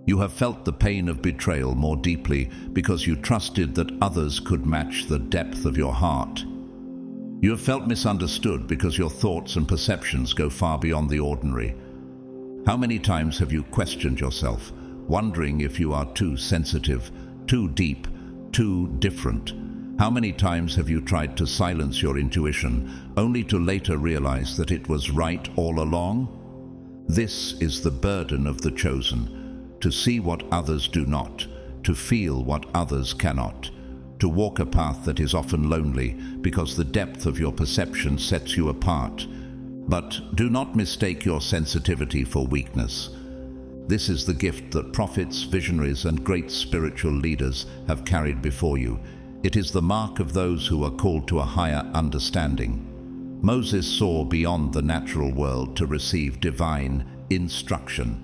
You have felt the pain of betrayal more deeply because you trusted that others could match the depth of your heart. You have felt misunderstood because your thoughts and perceptions go far beyond the ordinary. How many times have you questioned yourself, wondering if you are too sensitive, too deep, too different? How many times have you tried to silence your intuition, only to later realize that it was right all along? This is the burden of the chosen: to see what others do not, to feel what others cannot, to walk a path that is often lonely because the depth of your perception sets you apart. But do not mistake your sensitivity for weakness. This is the gift that prophets, visionaries, and great spiritual leaders have carried before you. It is the mark of those who are called to a higher understanding. Moses saw beyond the natural world to receive divine instruction.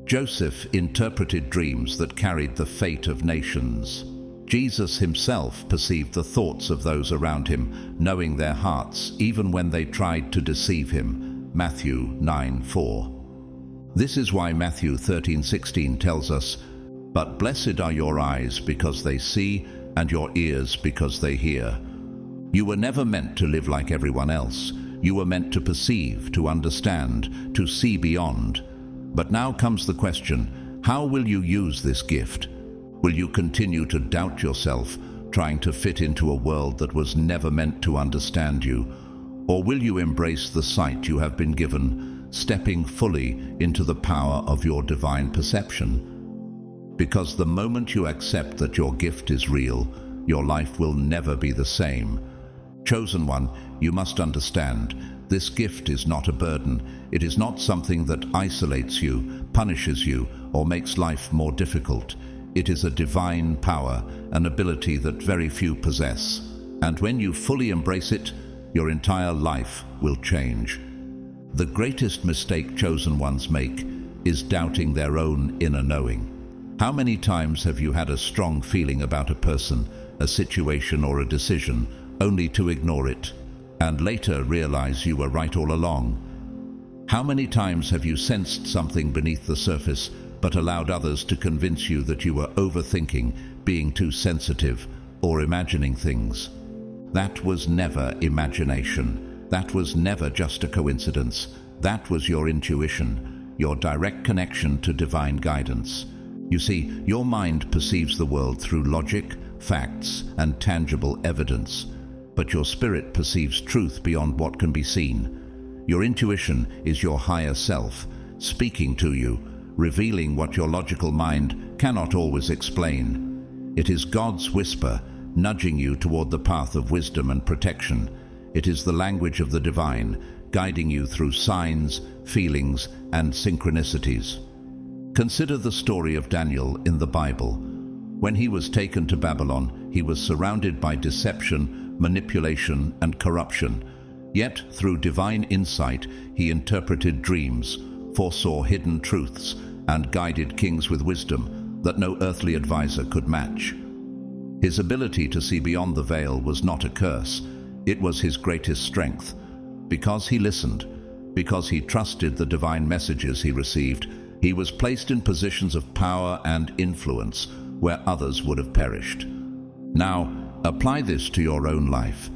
Joseph interpreted dreams that carried the fate of nations. Jesus himself perceived the thoughts of those around him, knowing their hearts even when they tried to deceive him. Matthew 9:4. This is why Matthew 13:16 tells us, "But blessed are your eyes because they see, and your ears because they hear." You were never meant to live like everyone else. You were meant to perceive, to understand, to see beyond. But now comes the question, how will you use this gift? Will you continue to doubt yourself, trying to fit into a world that was never meant to understand you? Or will you embrace the sight you have been given, stepping fully into the power of your divine perception? Because the moment you accept that your gift is real, your life will never be the same. Chosen one, you must understand, this gift is not a burden. It is not something that isolates you, punishes you, or makes life more difficult. It is a divine power, an ability that very few possess. And when you fully embrace it, your entire life will change. The greatest mistake chosen ones make is doubting their own inner knowing. How many times have you had a strong feeling about a person, a situation, or a decision, only to ignore it, and later realize you were right all along? How many times have you sensed something beneath the surface, but allowed others to convince you that you were overthinking, being too sensitive, or imagining things? That was never imagination. That was never just a coincidence. That was your intuition, your direct connection to divine guidance. You see, your mind perceives the world through logic, facts, and tangible evidence, but your spirit perceives truth beyond what can be seen. Your intuition is your higher self, speaking to you, revealing what your logical mind cannot always explain. It is God's whisper, nudging you toward the path of wisdom and protection. It is the language of the divine, guiding you through signs, feelings, and synchronicities. Consider the story of Daniel in the Bible. When he was taken to Babylon, he was surrounded by deception, manipulation, and corruption. Yet, through divine insight, he interpreted dreams, foresaw hidden truths, and guided kings with wisdom that no earthly advisor could match. His ability to see beyond the veil was not a curse. It was his greatest strength. Because he listened, because he trusted the divine messages he received, he was placed in positions of power and influence where others would have perished. Now, apply this to your own life.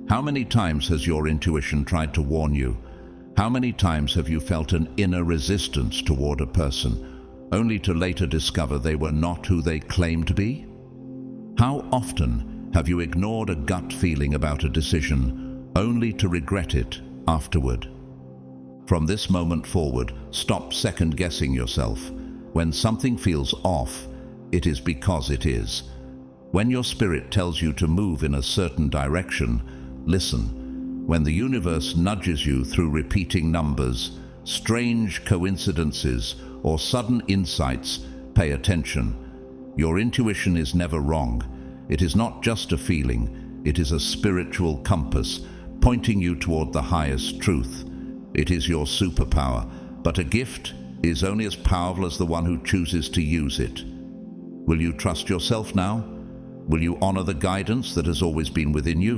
How many times has your intuition tried to warn you? How many times have you felt an inner resistance toward a person, only to later discover they were not who they claimed to be? How often have you ignored a gut feeling about a decision, only to regret it afterward? From this moment forward, stop second-guessing yourself. When something feels off, it is because it is. When your spirit tells you to move in a certain direction, listen. When the universe nudges you through repeating numbers, strange coincidences, or sudden insights, pay attention. Your intuition is never wrong. It is not just a feeling, it is a spiritual compass pointing you toward the highest truth. It is your superpower, but a gift is only as powerful as the one who chooses to use it. Will you trust yourself now? Will you honor the guidance that has always been within you?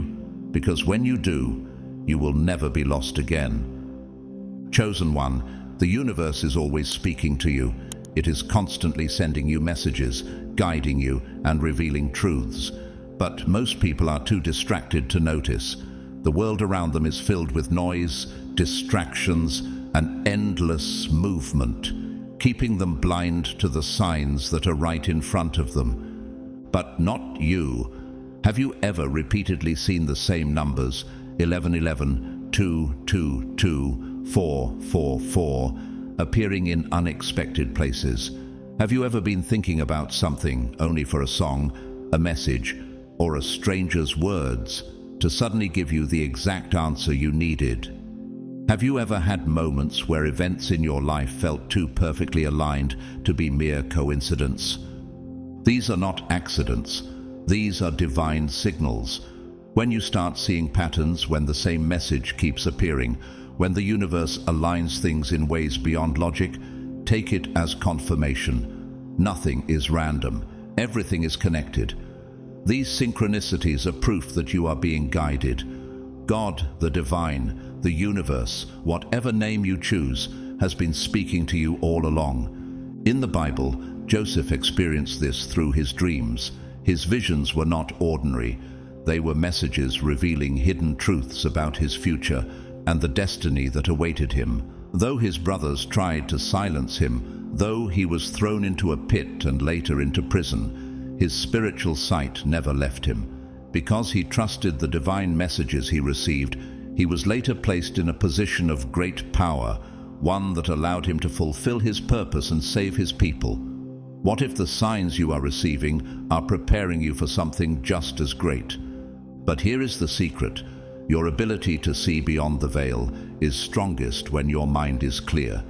Because when you do, you will never be lost again. Chosen one, the universe is always speaking to you. It is constantly sending you messages, guiding you, and revealing truths. But most people are too distracted to notice. The world around them is filled with noise, distractions, and endless movement, keeping them blind to the signs that are right in front of them. But not you. Have you ever repeatedly seen the same numbers, 1111, 222, 444, appearing in unexpected places? Have you ever been thinking about something only for a song, a message, or a stranger's words to suddenly give you the exact answer you needed? Have you ever had moments where events in your life felt too perfectly aligned to be mere coincidence? These are not accidents. These are divine signals. When you start seeing patterns, when the same message keeps appearing, when the universe aligns things in ways beyond logic, take it as confirmation. Nothing is random. Everything is connected. These synchronicities are proof that you are being guided. God, the divine, the universe, whatever name you choose, has been speaking to you all along. In the Bible, Joseph experienced this through his dreams. His visions were not ordinary. They were messages revealing hidden truths about his future and the destiny that awaited him. Though his brothers tried to silence him, though he was thrown into a pit and later into prison, his spiritual sight never left him. Because he trusted the divine messages he received, he was later placed in a position of great power, one that allowed him to fulfill his purpose and save his people. What if the signs you are receiving are preparing you for something just as great? But here is the secret. Your ability to see beyond the veil is strongest when your mind is clear.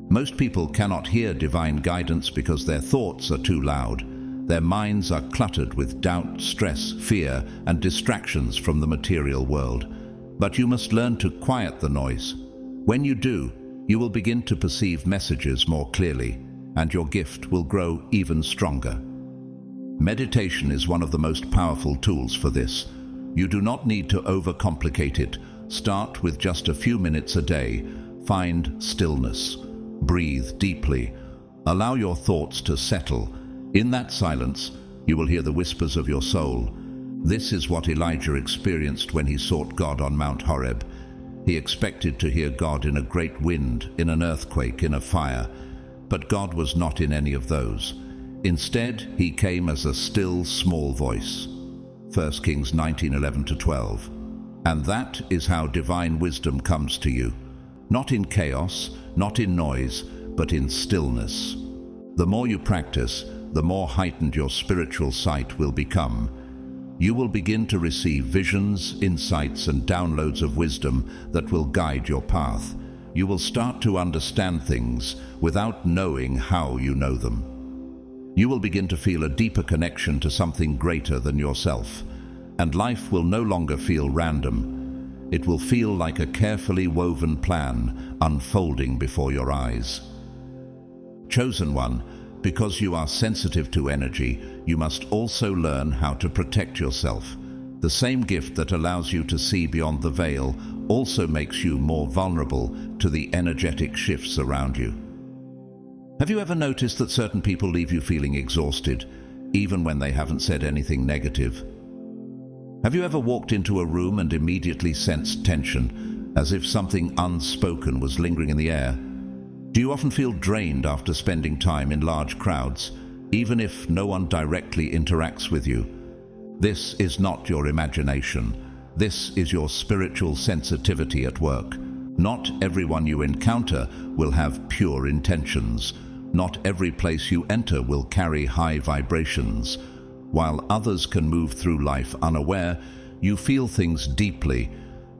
Most people cannot hear divine guidance because their thoughts are too loud. Their minds are cluttered with doubt, stress, fear, and distractions from the material world. But you must learn to quiet the noise. When you do, you will begin to perceive messages more clearly, and your gift will grow even stronger. Meditation is one of the most powerful tools for this. You do not need to overcomplicate it. Start with just a few minutes a day. Find stillness. Breathe deeply. Allow your thoughts to settle. In that silence, you will hear the whispers of your soul. This is what Elijah experienced when he sought God on Mount Horeb. He expected to hear God in a great wind, in an earthquake, in a fire. But God was not in any of those. Instead, he came as a still, small voice. 1 Kings 19:11-12. And that is how divine wisdom comes to you. Not in chaos, not in noise, but in stillness. The more you practice, the more heightened your spiritual sight will become. You will begin to receive visions, insights, and downloads of wisdom that will guide your path. You will start to understand things without knowing how you know them. You will begin to feel a deeper connection to something greater than yourself, and life will no longer feel random. It will feel like a carefully woven plan unfolding before your eyes. Chosen one, because you are sensitive to energy, you must also learn how to protect yourself. The same gift that allows you to see beyond the veil also makes you more vulnerable to the energetic shifts around you. Have you ever noticed that certain people leave you feeling exhausted, even when they haven't said anything negative? Have you ever walked into a room and immediately sensed tension, as if something unspoken was lingering in the air? Do you often feel drained after spending time in large crowds, even if no one directly interacts with you? This is not your imagination. This is your spiritual sensitivity at work. Not everyone you encounter will have pure intentions. Not every place you enter will carry high vibrations. While others can move through life unaware, you feel things deeply.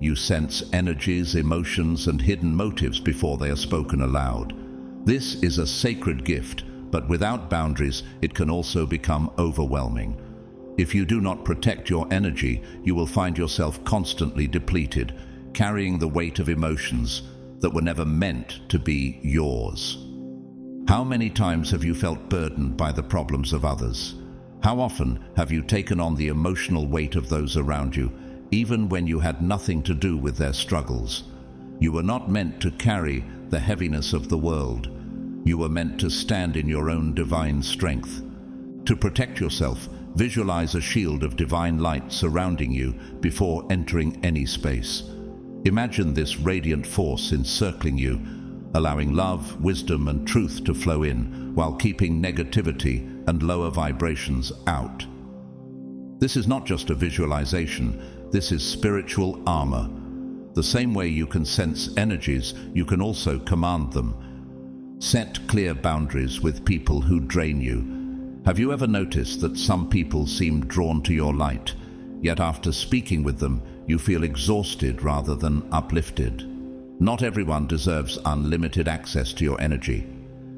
You sense energies, emotions, and hidden motives before they are spoken aloud. This is a sacred gift, but without boundaries, it can also become overwhelming. If you do not protect your energy, you will find yourself constantly depleted, carrying the weight of emotions that were never meant to be yours. How many times have you felt burdened by the problems of others? How often have you taken on the emotional weight of those around you, even when you had nothing to do with their struggles? You were not meant to carry the heaviness of the world. You were meant to stand in your own divine strength. To protect yourself, visualize a shield of divine light surrounding you before entering any space. Imagine this radiant force encircling you, allowing love, wisdom, and truth to flow in, while keeping negativity and lower vibrations out. This is not just a visualization, this is spiritual armor. The same way you can sense energies, you can also command them. Set clear boundaries with people who drain you. Have you ever noticed that some people seem drawn to your light, yet after speaking with them, you feel exhausted rather than uplifted? Not everyone deserves unlimited access to your energy.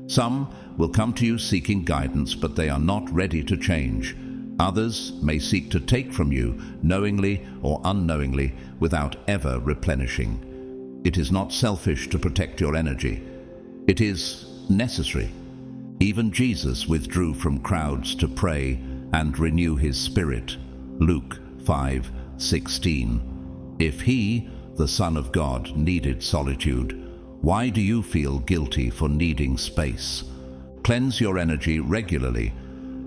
Some will come to you seeking guidance, but they are not ready to change. Others may seek to take from you, knowingly or unknowingly, without ever replenishing. It is not selfish to protect your energy. It is necessary. Even Jesus withdrew from crowds to pray and renew his spirit. Luke 5:16. If he, the Son of God, needed solitude, why do you feel guilty for needing space? Cleanse your energy regularly.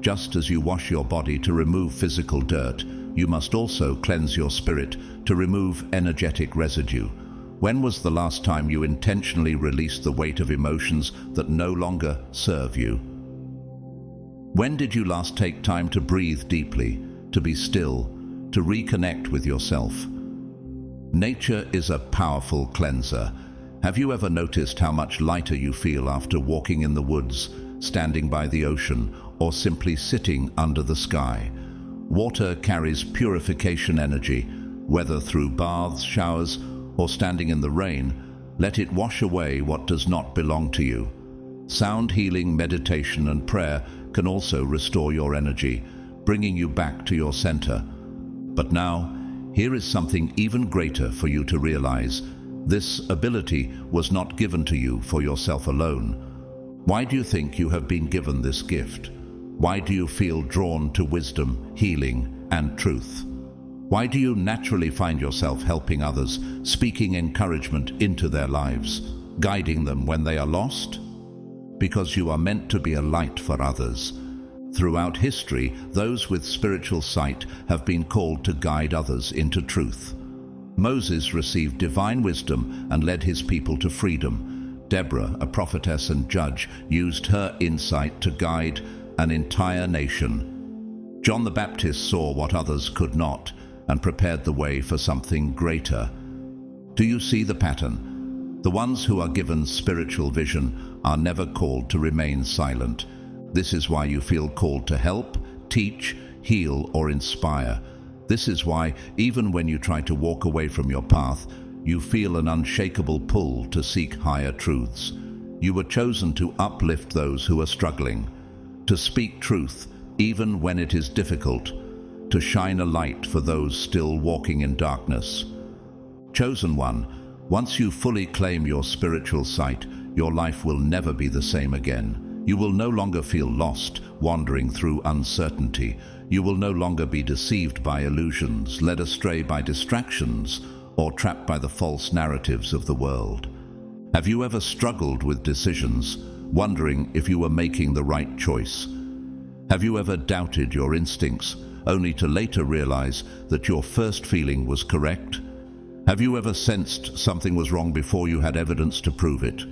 Just as you wash your body to remove physical dirt, you must also cleanse your spirit to remove energetic residue. When was the last time you intentionally released the weight of emotions that no longer serve you? When did you last take time to breathe deeply, to be still, to reconnect with yourself? Nature is a powerful cleanser. Have you ever noticed how much lighter you feel after walking in the woods, standing by the ocean, or simply sitting under the sky? Water carries purification energy, whether through baths, showers, or standing in the rain. Let it wash away what does not belong to you. Sound healing, meditation, and prayer can also restore your energy, bringing you back to your center. But now, here is something even greater for you to realize. This ability was not given to you for yourself alone. Why do you think you have been given this gift? Why do you feel drawn to wisdom, healing, and truth? Why do you naturally find yourself helping others, speaking encouragement into their lives, guiding them when they are lost? Because you are meant to be a light for others. Throughout history, those with spiritual sight have been called to guide others into truth. Moses received divine wisdom and led his people to freedom. Deborah, a prophetess and judge, used her insight to guide an entire nation. John the Baptist saw what others could not and prepared the way for something greater. Do you see the pattern? The ones who are given spiritual vision are never called to remain silent. This is why you feel called to help, teach, heal, or inspire. This is why, even when you try to walk away from your path, you feel an unshakable pull to seek higher truths. You were chosen to uplift those who are struggling, to speak truth even when it is difficult, to shine a light for those still walking in darkness. Chosen one, once you fully claim your spiritual sight, your life will never be the same again. You will no longer feel lost, wandering through uncertainty. You will no longer be deceived by illusions, led astray by distractions, or trapped by the false narratives of the world. Have you ever struggled with decisions, wondering if you were making the right choice? Have you ever doubted your instincts, only to later realize that your first feeling was correct? Have you ever sensed something was wrong before you had evidence to prove it?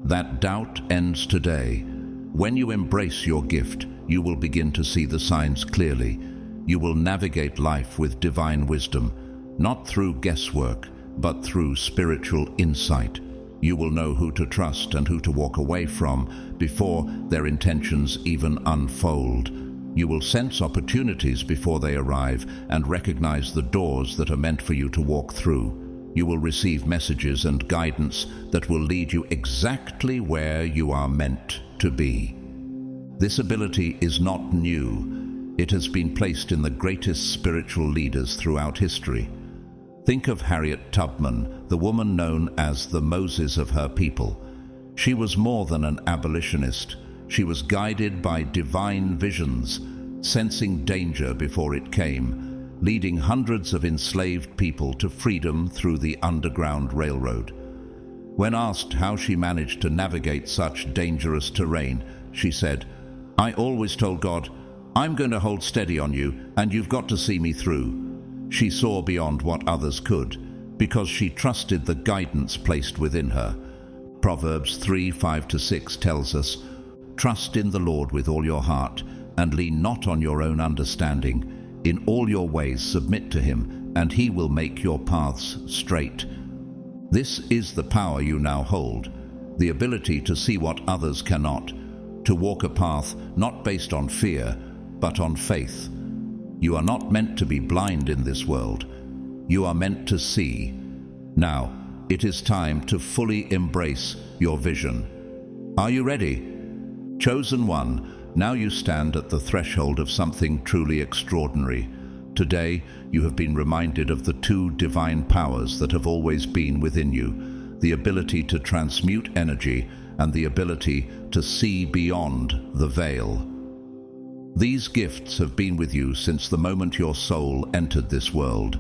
That doubt ends today. When you embrace your gift, you will begin to see the signs clearly. You will navigate life with divine wisdom, not through guesswork, but through spiritual insight. You will know who to trust and who to walk away from before their intentions even unfold. You will sense opportunities before they arrive and recognize the doors that are meant for you to walk through. You will receive messages and guidance that will lead you exactly where you are meant to be. This ability is not new. It has been placed in the greatest spiritual leaders throughout history. Think of Harriet Tubman, the woman known as the Moses of her people. She was more than an abolitionist. She was guided by divine visions, sensing danger before it came, leading hundreds of enslaved people to freedom through the Underground Railroad. When asked how she managed to navigate such dangerous terrain, she said, "I always told God, I'm going to hold steady on you, and you've got to see me through." She saw beyond what others could, because she trusted the guidance placed within her. Proverbs 3:5-6 tells us, "Trust in the Lord with all your heart, and lean not on your own understanding. In all your ways submit to him, and he will make your paths straight." This is the power you now hold, the ability to see what others cannot, to walk a path not based on fear, but on faith. You are not meant to be blind in this world. You are meant to see. Now, it is time to fully embrace your vision. Are you ready? Chosen one, now you stand at the threshold of something truly extraordinary. Today, you have been reminded of the two divine powers that have always been within you, the ability to transmute energy and the ability to see beyond the veil. These gifts have been with you since the moment your soul entered this world.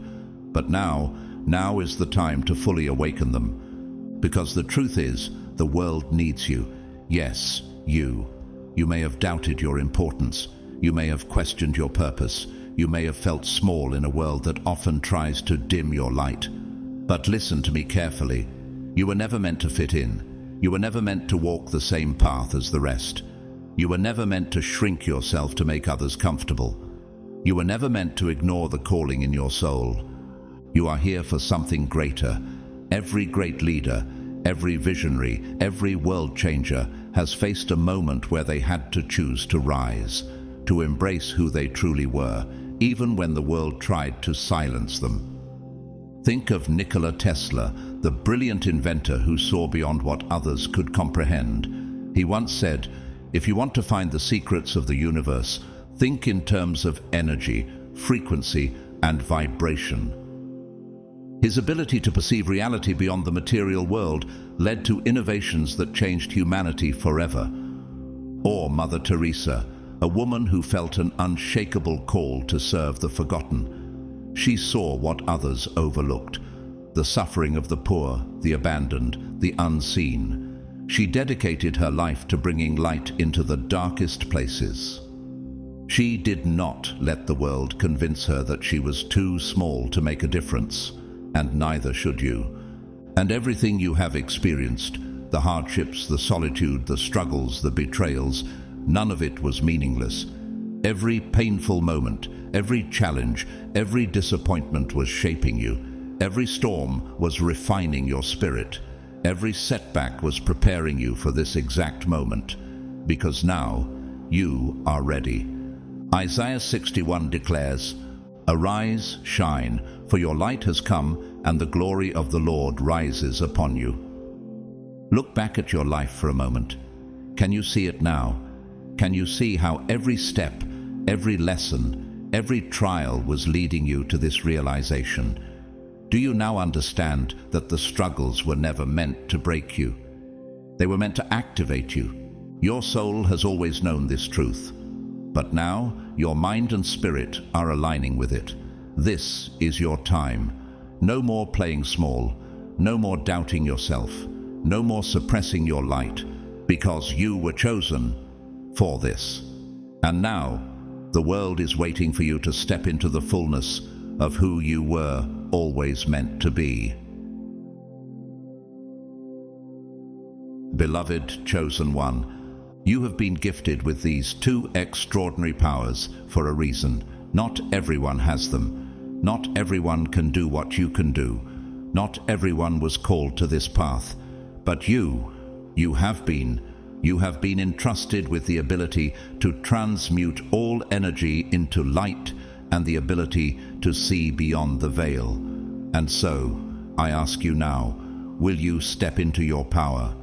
But now is the time to fully awaken them. Because the truth is, the world needs you. Yes, you. You may have doubted your importance. You may have questioned your purpose. You may have felt small in a world that often tries to dim your light. But listen to me carefully. You were never meant to fit in. You were never meant to walk the same path as the rest. You were never meant to shrink yourself to make others comfortable. You were never meant to ignore the calling in your soul. You are here for something greater. Every great leader, every visionary, every world changer has faced a moment where they had to choose to rise, to embrace who they truly were, even when the world tried to silence them. Think of Nikola Tesla, the brilliant inventor who saw beyond what others could comprehend. He once said, "If you want to find the secrets of the universe, think in terms of energy, frequency, and vibration." His ability to perceive reality beyond the material world led to innovations that changed humanity forever. Or Mother Teresa, a woman who felt an unshakable call to serve the forgotten. She saw what others overlooked, the suffering of the poor, the abandoned, the unseen. She dedicated her life to bringing light into the darkest places. She did not let the world convince her that she was too small to make a difference, and neither should you. And everything you have experienced, the hardships, the solitude, the struggles, the betrayals, none of it was meaningless. Every painful moment, every challenge, every disappointment was shaping you. Every storm was refining your spirit. Every setback was preparing you for this exact moment, because now you are ready. Isaiah 61 declares, "Arise, shine, for your light has come, and the glory of the Lord rises upon you." Look back at your life for a moment. Can you see it now? Can you see how every step, every lesson, every trial was leading you to this realization? Do you now understand that the struggles were never meant to break you? They were meant to activate you. Your soul has always known this truth, but now your mind and spirit are aligning with it. This is your time. No more playing small, no more doubting yourself, no more suppressing your light, because you were chosen for this. And now, the world is waiting for you to step into the fullness of who you were always meant to be. Beloved chosen one, you have been gifted with these two extraordinary powers for a reason. Not everyone has them. Not everyone can do what you can do. Not everyone was called to this path. But you have been entrusted with the ability to transmute all energy into light and the ability to see beyond the veil. And so, I ask you now, will you step into your power?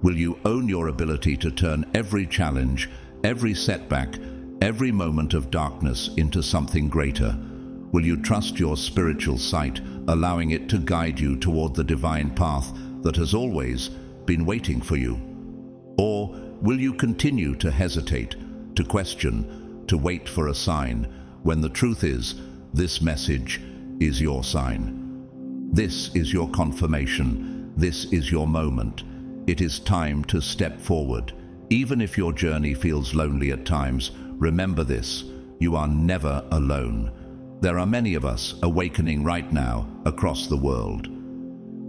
Will you own your ability to turn every challenge, every setback, every moment of darkness into something greater? Will you trust your spiritual sight, allowing it to guide you toward the divine path that has always been waiting for you? Or will you continue to hesitate, to question, to wait for a sign, when the truth is, this message is your sign? This is your confirmation. This is your moment. It is time to step forward. Even if your journey feels lonely at times, remember this: you are never alone. There are many of us awakening right now across the world.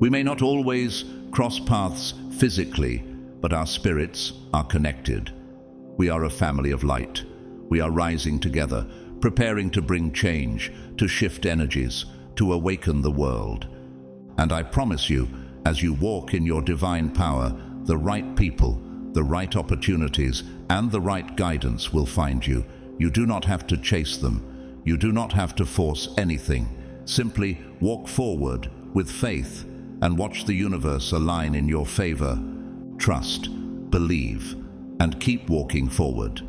We may not always cross paths physically, but our spirits are connected. We are a family of light. We are rising together, preparing to bring change, to shift energies, to awaken the world. And I promise you, as you walk in your divine power, the right people, the right opportunities, and the right guidance will find you. You do not have to chase them. You do not have to force anything. Simply walk forward with faith and watch the universe align in your favor. Trust, believe, and keep walking forward.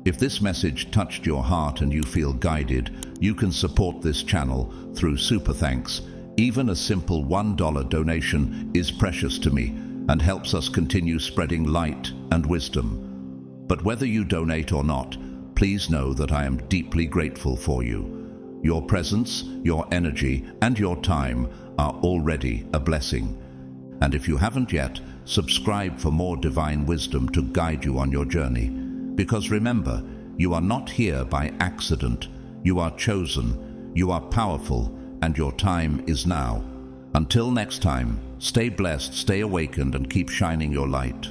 If this message touched your heart and you feel guided, you can support this channel through Super Thanks. Even a simple $1 donation is precious to me and helps us continue spreading light and wisdom. But whether you donate or not, please know that I am deeply grateful for you. Your presence, your energy, and your time are already a blessing. And if you haven't yet, subscribe for more divine wisdom to guide you on your journey. Because remember, you are not here by accident. You are chosen, you are powerful, and your time is now. Until next time, stay blessed, stay awakened, and keep shining your light.